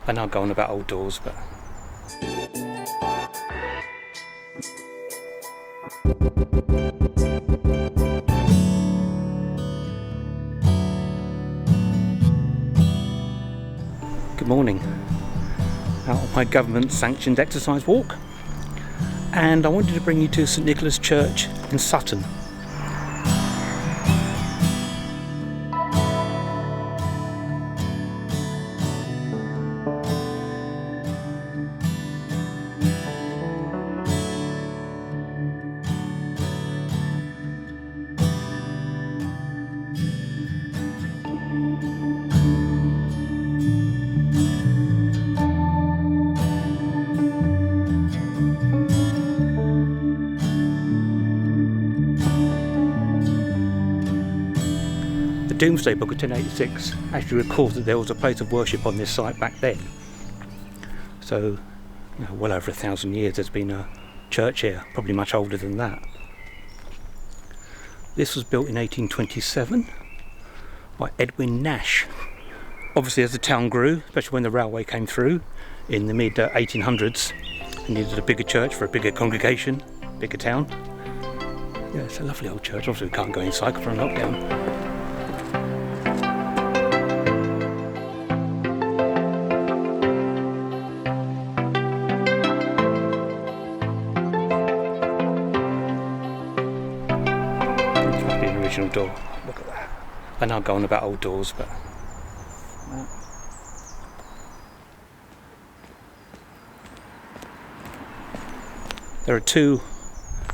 I know I'm going about old doors, but... Good morning. Out on my government-sanctioned exercise walk, and I wanted to bring you to St Nicholas Church in Sutton. The Domesday Book of 1086 actually records that there was a place of worship on this site back then. So, well over 1,000 years there's been a church here, probably much older than that. This was built in 1827 by Edwin Nash. Obviously as the town grew, especially when the railway came through in the mid 1800s, they needed a bigger church for a bigger congregation, bigger town. Yeah, it's a lovely old church. Obviously we can't go inside because we're on lockdown. Original door. Look at that. I know I'm going about old doors, but there are two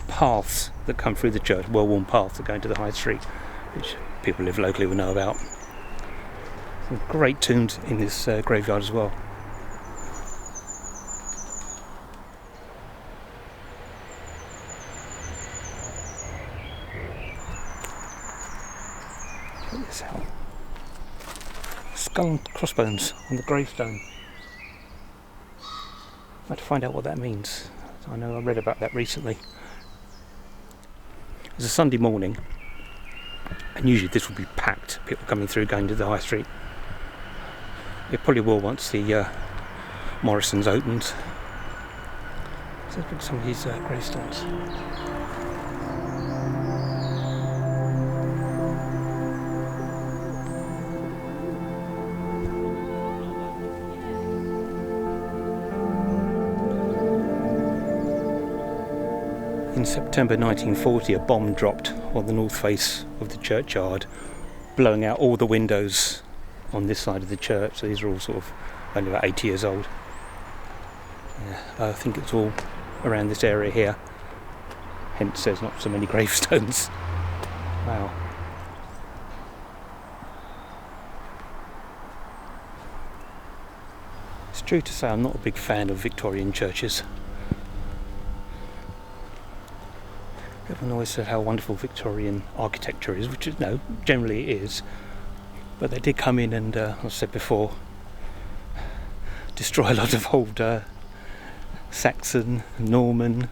paths that come through the church, well-worn paths that go into the High Street, which people who live locally will know about. Some great tombs in this graveyard as well. Check this out. Skull and crossbones on the gravestone. I had to find out what that means. I know I read about that recently. It's a Sunday morning, and usually this would be packed, people coming through going to the High Street. It probably will once the Morrisons opens. Let's look at some of these gravestones. In September 1940, a bomb dropped on the north face of the churchyard, blowing out all the windows on this side of the church. So these are all sort of only about 80 years old. Yeah, I think it's all around this area here. Hence there's not so many gravestones. Wow. It's true to say I'm not a big fan of Victorian churches. Everyone always said how wonderful Victorian architecture is, which is, no, generally it is. But they did come in and, as I said before, destroy a lot of old Saxon, Norman,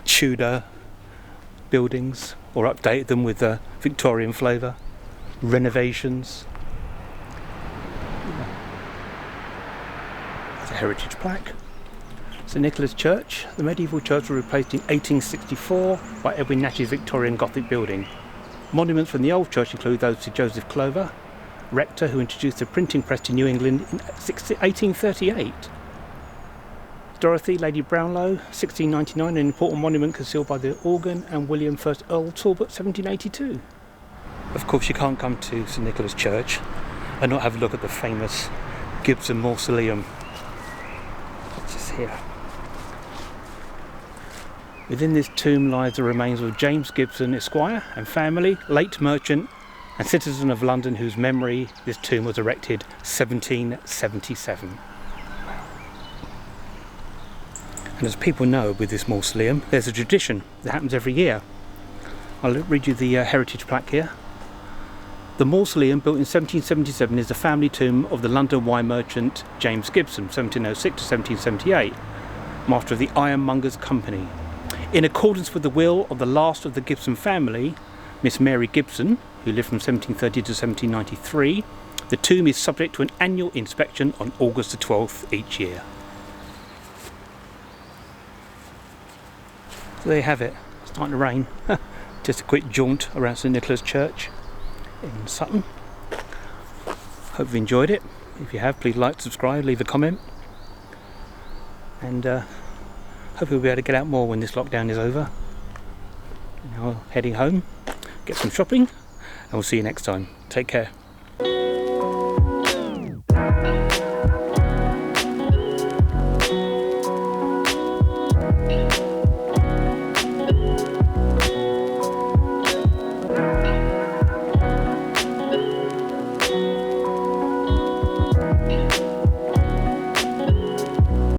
Tudor buildings, or update them with a Victorian flavour, renovations. There's a heritage plaque. St Nicholas Church. The medieval church was replaced in 1864 by Edwin Nash's Victorian Gothic building. Monuments from the old church include those to Joseph Clover, rector who introduced the printing press to New England in 1838. Dorothy, Lady Brownlow, 1699, an important monument concealed by the organ, and William I Earl Talbot, 1782. Of course you can't come to St Nicholas Church and not have a look at the famous Gibson Mausoleum. It's just here. Within this tomb lies the remains of James Gibson Esquire and family, late merchant and citizen of London, whose memory this tomb was erected 1777. And as people know with this mausoleum, there's a tradition that happens every year. I'll read you the heritage plaque here. The mausoleum, built in 1777, is the family tomb of the London wine merchant James Gibson, 1706 to 1778, master of the Ironmongers' Company. In accordance with the will of the last of the Gibson family, Miss Mary Gibson, who lived from 1730 to 1793, The tomb is subject to an annual inspection on August the 12th each year. So there you have it. It's starting to rain. Just a quick jaunt around St Nicholas Church in Sutton. Hope you've enjoyed it. If you have, please like, subscribe, leave a comment. And hopefully we'll be able to get out more when this lockdown is over. Now heading home, get some shopping, and we'll see you next time. Take care.